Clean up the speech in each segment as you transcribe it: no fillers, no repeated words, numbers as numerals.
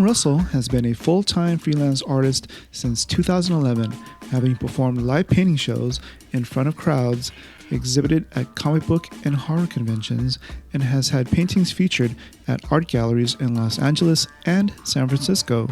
Russel has been a full-time freelance artist since 2011, having performed live painting shows in front of crowds, exhibited at comic book and horror conventions, and has had paintings featured at art galleries in Los Angeles and San Francisco.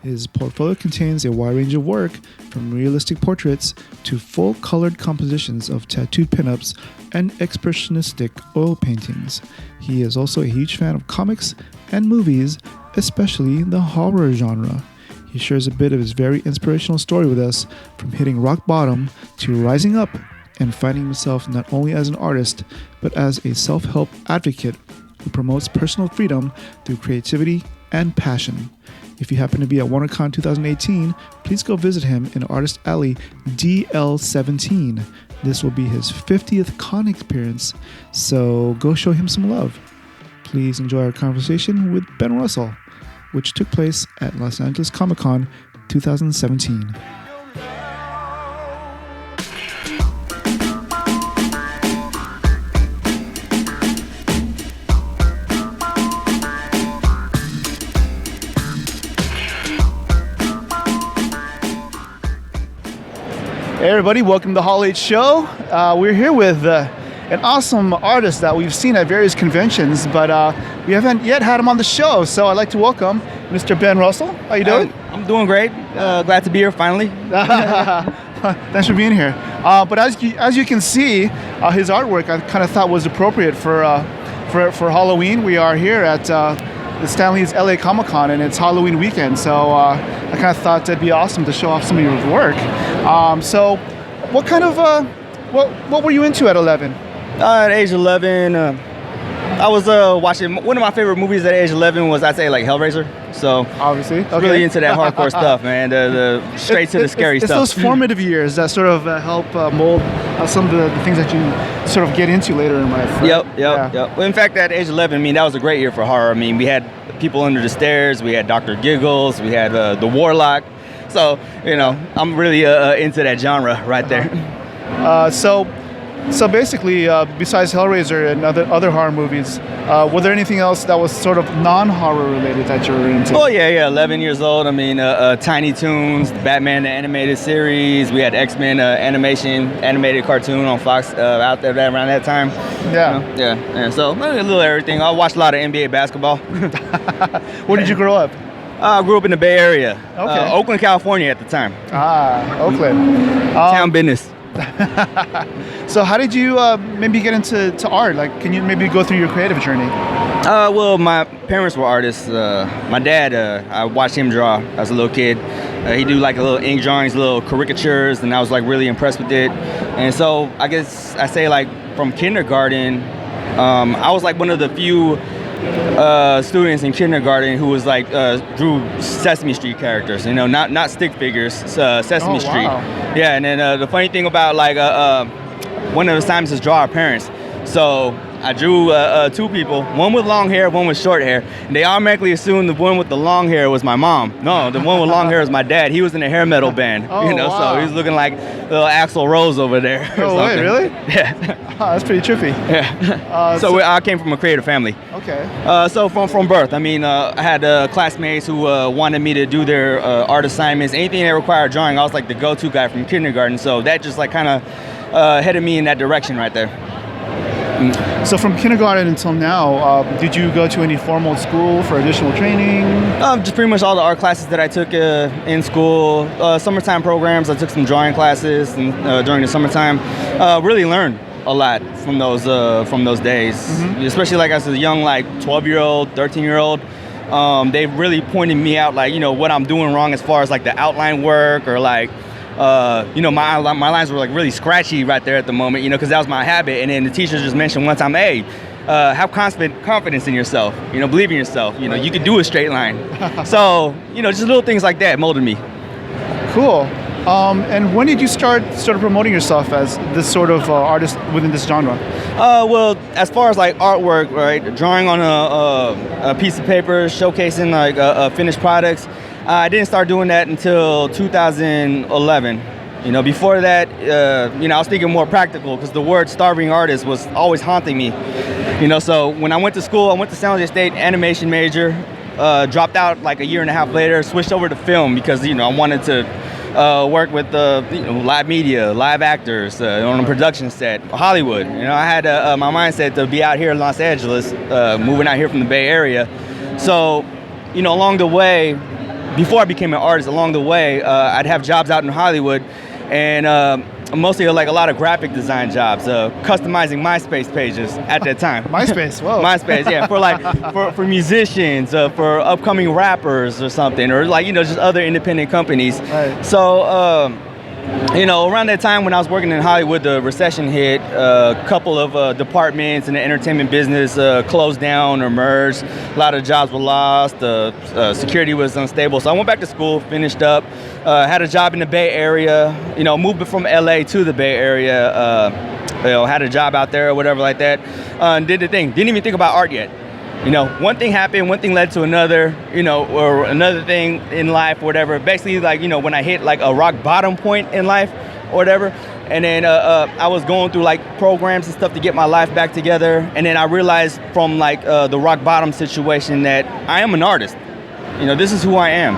His portfolio contains a wide range of work, from realistic portraits to full-colored compositions of tattooed pinups and expressionistic oil paintings. He is also a huge fan of comics and movies, especially the horror genre. He shares a bit of his very inspirational story with us, from hitting rock bottom to rising up and finding himself not only as an artist, but as a self-help advocate who promotes personal freedom through creativity and passion. If you happen to be at WonderCon 2018, please go visit him in Artist Alley DL17. This will be his 50th con experience, so go show him some love. Please enjoy our conversation with Ben Russel, which took place at Los Angeles Comic Con 2017. Hey everybody, welcome to the Hall H Show. We're here with an awesome artist that we've seen at various conventions, but we haven't yet had him on the show. So I'd like to welcome Mr. Ben Russel. How you doing? I'm doing great. Glad to be here finally. Thanks for being here. But as you can see, his artwork I kind of thought was appropriate for Halloween. We are here at the Stanley's LA Comic Con, and it's Halloween weekend, so I kind of thought it'd be awesome to show off some of your work. So what kind of what were you into at 11? At age 11, I was watching, one of my favorite movies at age 11 was, I'd say, like Hellraiser. So obviously, okay. Really into that hardcore stuff, man. The straight to the scary stuff. It's those formative years that sort of help mold some of the things that you sort of get into later in life. Right? Yep. Well, in fact, at age 11, I mean, that was a great year for horror. I mean, we had People Under the Stairs, we had Dr. Giggles, we had The Warlock. So, you know, I'm really into that genre right there. So basically, besides Hellraiser and other horror movies, were there anything else that was sort of non-horror related that you were into? Oh yeah, 11 years old. I mean, Tiny Toons, Batman the animated series. We had X-Men animated cartoon on Fox out there around that time. Yeah. Yeah. So a little everything. I watched a lot of NBA basketball. Where did you grow up? I grew up in the Bay Area. Okay. Oakland, California at the time. Oakland. Town business. So how did you maybe get into art? Like, can you maybe go through your creative journey? Well, my parents were artists. My dad, I watched him draw as a little kid. He'd do like a little ink drawings, little caricatures, and I was like really impressed with it. And so I guess I say like from kindergarten, I was like one of the few students in kindergarten who was like drew Sesame Street characters, you know, not stick figures, Sesame Street. Wow. Yeah, and then the funny thing about like one of the assignments is draw our parents. So I drew two people, one with long hair, one with short hair, and they automatically assumed the one with the long hair was my mom. No, the one with long hair was my dad. He was in a hair metal band, wow. So he was looking like little Axl Rose over there. Oh, wait, really? Yeah. Oh, that's pretty trippy. Yeah. So I came from a creative family. Okay. So from birth, I mean, I had classmates who wanted me to do their art assignments. Anything that required drawing, I was like the go-to guy from kindergarten. So that just like kind of headed me in that direction right there. So from kindergarten until now, did you go to any formal school for additional training? Just pretty much all the art classes that I took in school. Summertime programs, I took some drawing classes and, during the summertime. Really learned a lot from those days, especially like as a young like 12-year-old, 13-year-old. They really pointed me out like, you know, what I'm doing wrong as far as like the outline work or like you know, my lines were like really scratchy right there at the moment, you know, because that was my habit. And then the teacher just mentioned one time, hey, have confidence in yourself, you know, believe in yourself, you know, you could do a straight line. So, you know, just little things like that molded me. Cool. And when did you start sort of promoting yourself as this sort of artist within this genre? Well, as far as like artwork, right, drawing on a piece of paper, showcasing like finished products, I didn't start doing that until 2011. You know, before that, you know, I was thinking more practical because the word starving artist was always haunting me. You know, so when I went to school, I went to San Jose State, animation major. Dropped out like a year and a half later, switched over to film because, I wanted to work with live media, live actors on a production set, Hollywood. I had my mindset to be out here in Los Angeles, moving out here from the Bay Area. So, along the way, before I became an artist, along the way, I'd have jobs out in Hollywood, and mostly like a lot of graphic design jobs, customizing MySpace pages at that time. MySpace, whoa. MySpace, yeah, for musicians, for upcoming rappers or something, or just other independent companies. Right. So, around that time when I was working in Hollywood, the recession hit. A couple of departments in the entertainment business closed down or merged. A lot of jobs were lost. Security was unstable. So I went back to school, finished up, had a job in the Bay Area. Moved from LA to the Bay Area. Had a job out there or whatever like that. And did the thing. Didn't even think about art yet. One thing happened, one thing led to another, or another thing in life or whatever. Basically, when I hit like a rock bottom point in life or whatever, and then I was going through like programs and stuff to get my life back together. And then I realized from the rock bottom situation that I am an artist. This is who I am.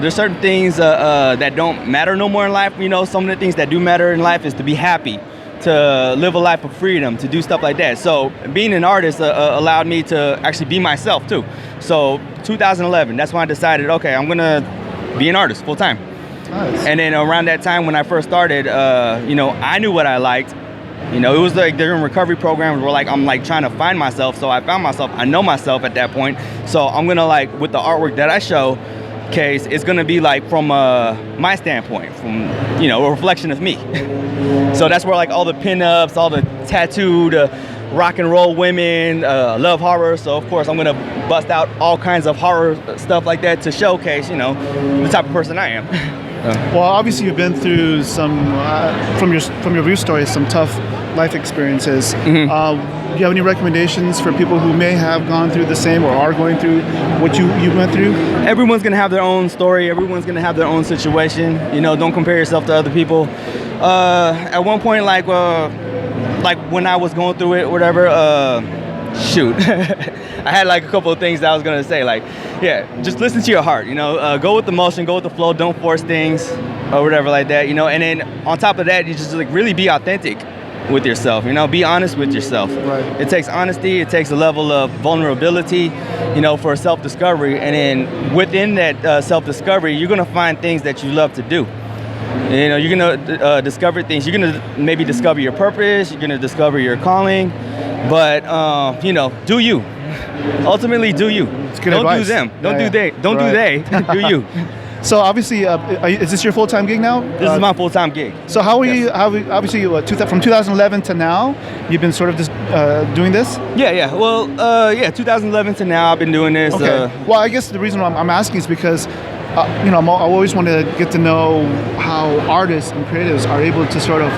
There's certain things that don't matter no more in life. Some of the things that do matter in life is to be happy, to live a life of freedom, to do stuff like that. So being an artist allowed me to actually be myself too. So 2011, that's when I decided, okay, I'm gonna be an artist full time. Nice. And then around that time when I first started, I knew what I liked. It was like during recovery programs where I'm trying to find myself. So I found myself, I know myself at that point. So I'm gonna with the artwork that I show, case, it's gonna be from my standpoint, from a reflection of me. So that's where all the pinups, all the tattooed rock and roll women, love horror. So of course I'm gonna bust out all kinds of horror stuff like that to showcase, the type of person I am. Well, obviously you've been through some, from your view stories, some tough life experiences. Mm-hmm. Do you have any recommendations for people who may have gone through the same or are going through what you went through? Everyone's gonna have their own story. Everyone's gonna have their own situation. Don't compare yourself to other people. At one point, when I was going through it, whatever, I had a couple of things that I was gonna say. Just listen to your heart. Go with the motion, go with the flow. Don't force things or whatever like that. And then on top of that, you just really be authentic with yourself. Be honest with yourself. Right. It takes honesty. It takes a level of vulnerability, for self-discovery. And then within that self-discovery, you're gonna find things that you love to do. You're gonna discover things. You're gonna maybe discover your purpose. You're gonna discover your calling. But do you. Ultimately, do you. It's good Don't advice. do them. Don't Yeah, do they. Don't do they. Do you. So obviously, is this your full-time gig now? This is my full-time gig. So how are you? Obviously, from 2011 to now, you've been sort of just doing this. Yeah. Well, 2011 to now, I've been doing this. Okay. Well, I guess the reason I'm asking is because, I always want to get to know how artists and creatives are able to sort of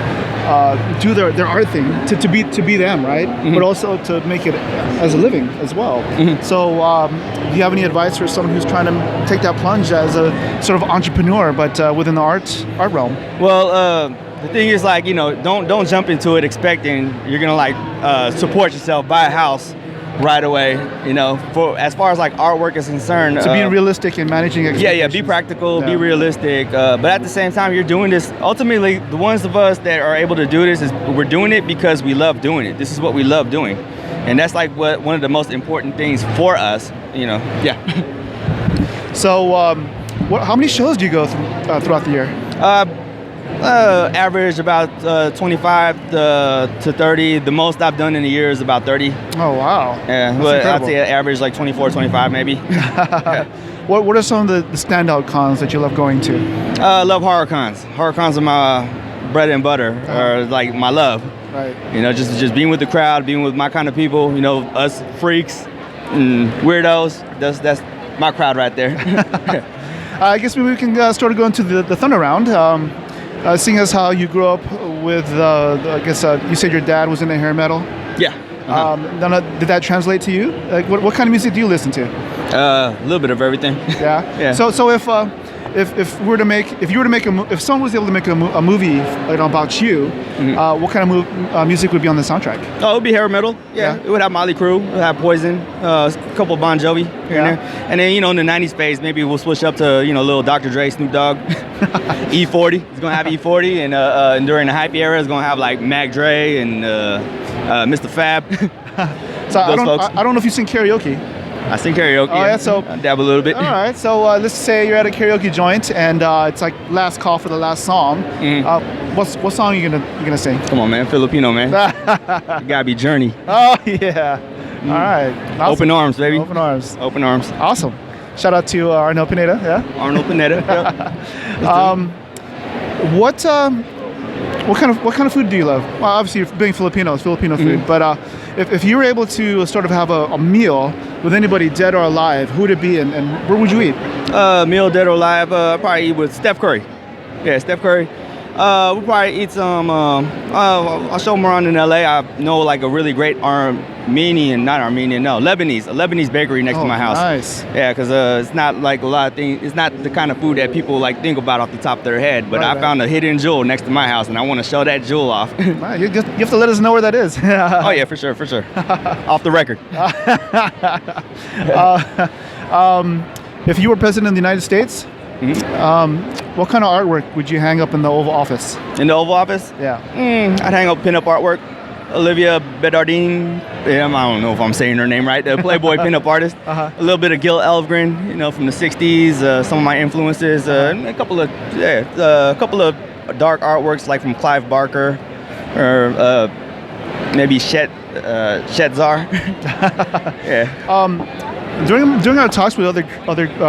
do their art thing to be them, right? Mm-hmm. But also to make it as a living as well. Mm-hmm. So do you have any advice for someone who's trying to take that plunge as a sort of entrepreneur, but within the art realm? Well, the thing is don't jump into it expecting you're gonna support yourself, buy a house right away. For as far as artwork is concerned, so being realistic and managing expectations. Yeah, be practical, be realistic, but at the same time you're doing this. Ultimately, the ones of us that are able to do this, is we're doing it because we love doing it. This is what we love doing, and that's one of the most important things for us. Yeah. So how many shows do you go throughout the year? Average about 25 to 30. The most I've done in a year is about 30. Oh, wow. Yeah, but I'd say average 24, 25 maybe. Yeah. What are some of the standout cons that you love going to? I love horror cons. Horror cons are my bread and butter, or my love. Right. Just being with the crowd, being with my kind of people, us freaks and weirdos. That's my crowd right there. I guess maybe we can start to go into the Thunder Round. Seeing as how you grew up with, I guess you said your dad was into hair metal. Yeah. Uh-huh. Did that translate to you? What kind of music do you listen to? A little bit of everything. Yeah. Yeah. So if you were to make if someone was able to make a movie about you, what kind of music would be on the soundtrack? Oh, it would be hair metal. Yeah. It would have Motley Crue, it would have Poison, a couple of Bon Jovi here and there. And then, in the 90s phase, maybe we'll switch up to, little Dr. Dre, Snoop Dogg. E40. It's going to have E40. And during the hype era, it's going to have like Mac Dre and Mr. Fab. So I don't know if you sing karaoke. I sing karaoke. Oh, yeah, so I dab a little bit. All right, so let's say you're at a karaoke joint and it's like last call for the last song. What song are you gonna sing? Come on, man, Filipino, man. You gotta be Journey. Oh yeah. All right. Awesome. Open arms, baby. Open arms. Open arms. Awesome. Shout out to Arnold Pineda. Yeah. Arnold Pineda. What kind of food do you love? Well, obviously, being Filipino, it's Filipino food. But if you were able to sort of have a meal with anybody dead or alive, who would it be, and where would you eat? Meal dead or alive, probably eat with Steph Curry. Yeah, Steph Curry. We'll probably eat some. I'll show them around in LA. I know like a really great Lebanese bakery next to my house. Nice. Yeah, because it's not like a lot of things. It's not the kind of food that people like think about off the top of their head. But I found a hidden jewel next to my house, and I want to show that jewel off. You have to let us know where that is. Oh yeah, for sure. Off the record. If you were president of the United States, what kind of artwork would you hang up in the Oval Office? In the Oval Office? Yeah. I'd hang up pinup artwork. Olivia Bedardine, I don't know if I'm saying her name right, the Playboy pinup artist. A little bit of Gil Elfgren, from the 60s, some of my influences, a couple of dark artworks like from Clive Barker, or maybe Shetzar. Yeah. During our talks with other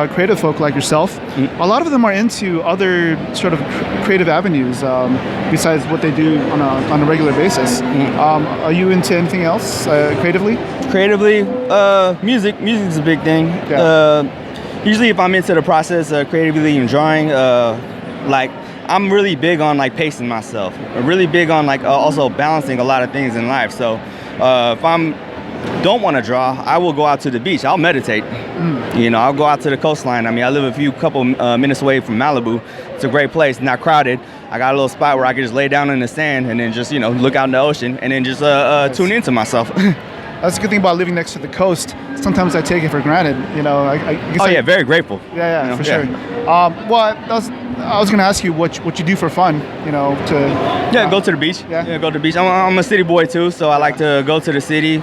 creative folk like yourself, a lot of them are into other sort of creative avenues besides what they do on a regular basis. Are you into anything else creatively? Creatively, music. Music's a big thing. Yeah. Usually, if I'm into the process of creatively enjoying, I'm really big on like pacing myself. I'm really big on also balancing a lot of things in life. So if I'm don't want to draw, I will go out to the beach. I'll meditate. I'll go out to the coastline. I mean, I live a couple minutes away from Malibu. It's a great place, not crowded. I got a little spot where I can just lay down in the sand and then just, look out in the ocean and then just tune into myself. That's a good thing about living next to the coast. Sometimes I take it for granted. Very grateful. Yeah, for sure. I was going to ask you what you do for fun, go to the beach. Yeah, go to the beach. I'm a city boy too, so I like to go to the city,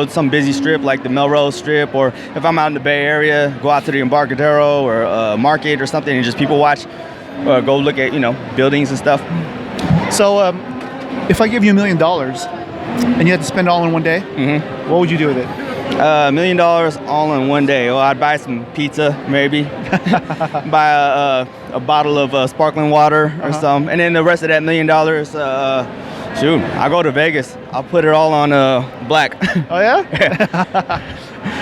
some busy strip like the Melrose Strip, or if I'm out in the Bay Area, go out to the Embarcadero or Market or something and just people watch, or go look at, buildings and stuff. So if I give you $1 million and you had to spend it all in one day, what would you do with it? $1 million all in one day. Well, I'd buy some pizza, maybe. Buy a bottle of sparkling water or something. And then the rest of that $1 million, I'll go to Vegas. I'll put it all on black. Oh, yeah?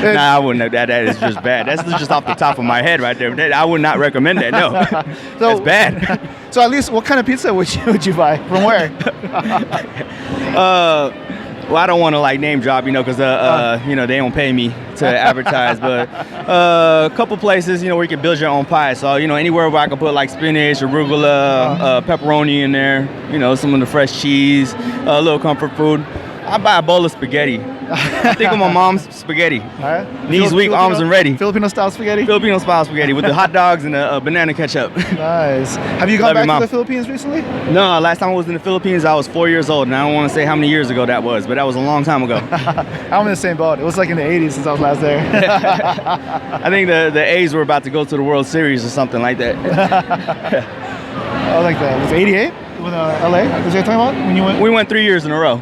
Nah, I wouldn't. That is just bad. That's just off the top of my head right there. I would not recommend that, no. That's bad. So at least what kind of pizza would you buy? From where? Well, I don't want to name drop, because they don't pay me to advertise, but a couple places, where you can build your own pie. So, anywhere where I can put spinach, arugula, pepperoni in there, some of the fresh cheese, a little comfort food. I buy a bowl of spaghetti. I think of my mom's spaghetti. Knees weak, arms and ready. Filipino style spaghetti? Filipino style spaghetti with the hot dogs and the banana ketchup. Nice. Have you gone back to the Philippines recently? No, last time I was in the Philippines, I was 4 years old, and I don't want to say how many years ago that was, but that was a long time ago. I'm in the same boat. It was in the 80s since I was last there. I think the A's were about to go to the World Series or something like that. I like that. Was it 88 with LA? Was that talking about when you went? We went 3 years in a row.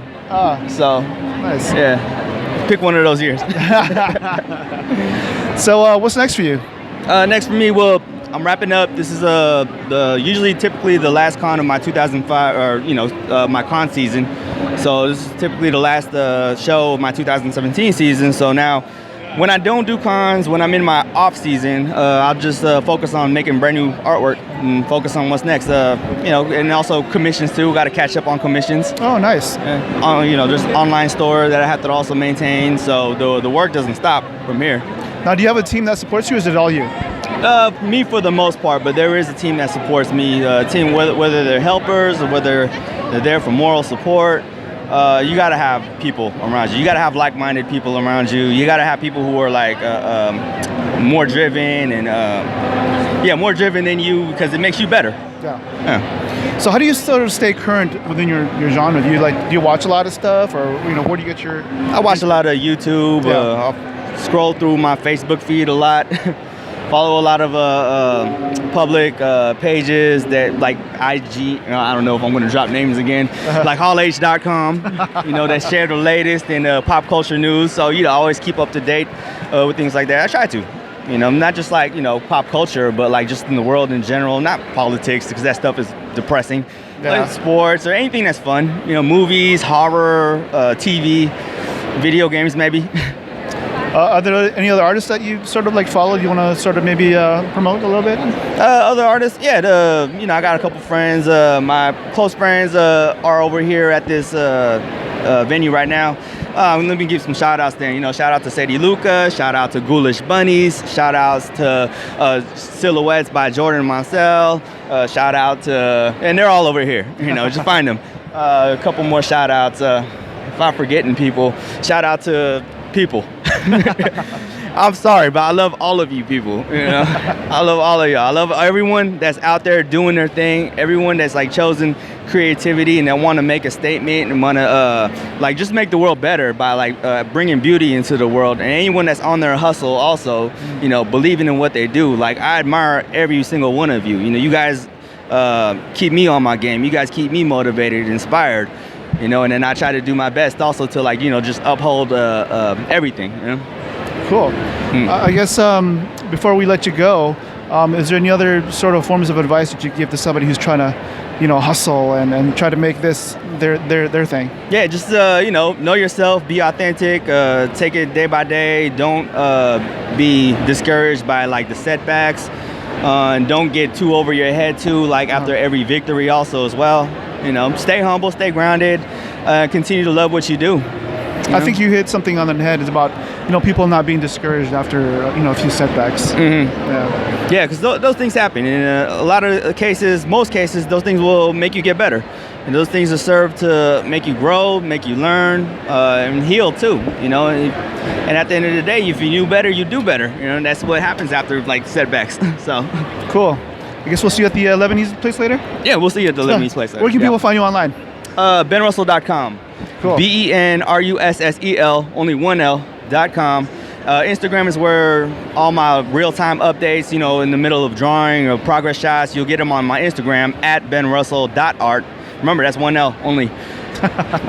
So nice. Yeah, pick one of those years. So what's next for you? Next for me, well, I'm wrapping up. This is typically the last con of my 2005 or my con season. So this is typically the last show of my 2017 season. So now, when I don't do cons, when I'm in my off season, I'll just focus on making brand new artwork and focus on what's next. And also commissions too. Got to catch up on commissions. Oh, nice. There's an online store that I have to also maintain. So the work doesn't stop from here. Now, do you have a team that supports you, or is it all you? Me for the most part, but there is a team that supports me. A team, whether they're helpers or whether they're there for moral support. You got to have people around you. You got to have like-minded people around you. You got to have people who are like more driven and more driven than you, because it makes you better. Yeah. So how do you sort of stay current within your genre? Do you watch a lot of stuff, or where do you get your? I watch a lot of YouTube. Yeah. I'll scroll through my Facebook feed a lot. Follow a lot of public pages that like IG. I don't know if I'm going to drop names again. Like hallh.com. That share the latest in pop culture news. So always keep up to date with things like that. I try to. Not just like pop culture, but like just in the world in general. Not politics, because that stuff is depressing. Yeah. Like sports or anything that's fun. Movies, horror, TV, video games maybe. Are there any other artists that you sort of like follow? You want to sort of maybe promote a little bit? Other artists, yeah. I got a couple friends. My close friends are over here at this venue right now. Let me give some shout outs there. Shout out to Sadie Luca. Shout out to Ghoulish Bunnies. Shout outs to Silhouettes by Jordan Mansell. Shout out to, and they're all over here. Just find them. A couple more shout outs. If I'm forgetting people, shout out to people. I'm sorry, but I love all of you people. I love all of y'all. I love everyone that's out there doing their thing. Everyone that's like chosen creativity and that want to make a statement and want to just make the world better by bringing beauty into the world. And anyone that's on their hustle also, believing in what they do. Like, I admire every single one of you. You guys keep me on my game. You guys keep me motivated, inspired. And then I try to do my best also to just uphold everything. Cool. I guess before we let you go, is there any other sort of forms of advice that you give to somebody who's trying to, hustle and try to make this their thing? Yeah, just know yourself, be authentic, take it day by day. Don't be discouraged by the setbacks, and don't get too over your head too. After every victory also as well. Stay humble, stay grounded, continue to love what you do. I think you hit something on the head. It's about, people not being discouraged after, a few setbacks. Mm-hmm. Yeah, because those things happen. In a lot of cases, most cases, those things will make you get better. And those things will serve to make you grow, make you learn, and heal too, And at the end of the day, if you knew better, you do better. And that's what happens after setbacks. So cool. I guess we'll see you at the Lebanese place later? Yeah, we'll see you at the Lebanese place later. Where can people find you online? BenRussel.com. Cool. BenRussel, only one L.com. Instagram is where all my real-time updates, in the middle of drawing or progress shots, you'll get them on my Instagram at benrussel.art. Remember, that's one L only.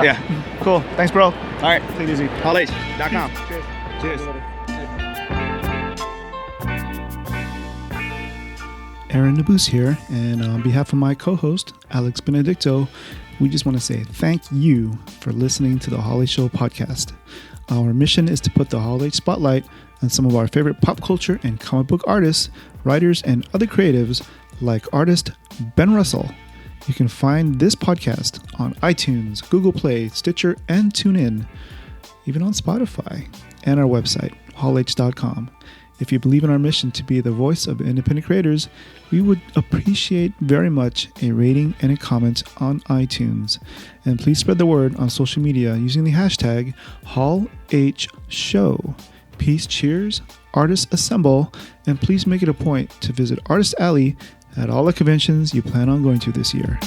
Yeah. Cool. Thanks, bro. All right. Take it easy. hallh.com. Cheers. Aaron Nabus here, and on behalf of my co-host, Alex Benedicto, we just want to say thank you for listening to the hallh Show podcast. Our mission is to put the hallh spotlight on some of our favorite pop culture and comic book artists, writers, and other creatives like artist Ben Russel. You can find this podcast on iTunes, Google Play, Stitcher, and TuneIn, even on Spotify, and our website, hallh.com. If you believe in our mission to be the voice of independent creators, we would appreciate very much a rating and a comment on iTunes. And please spread the word on social media using the hashtag hallhshow. Peace, cheers, artists assemble, and please make it a point to visit Artist Alley at all the conventions you plan on going to this year.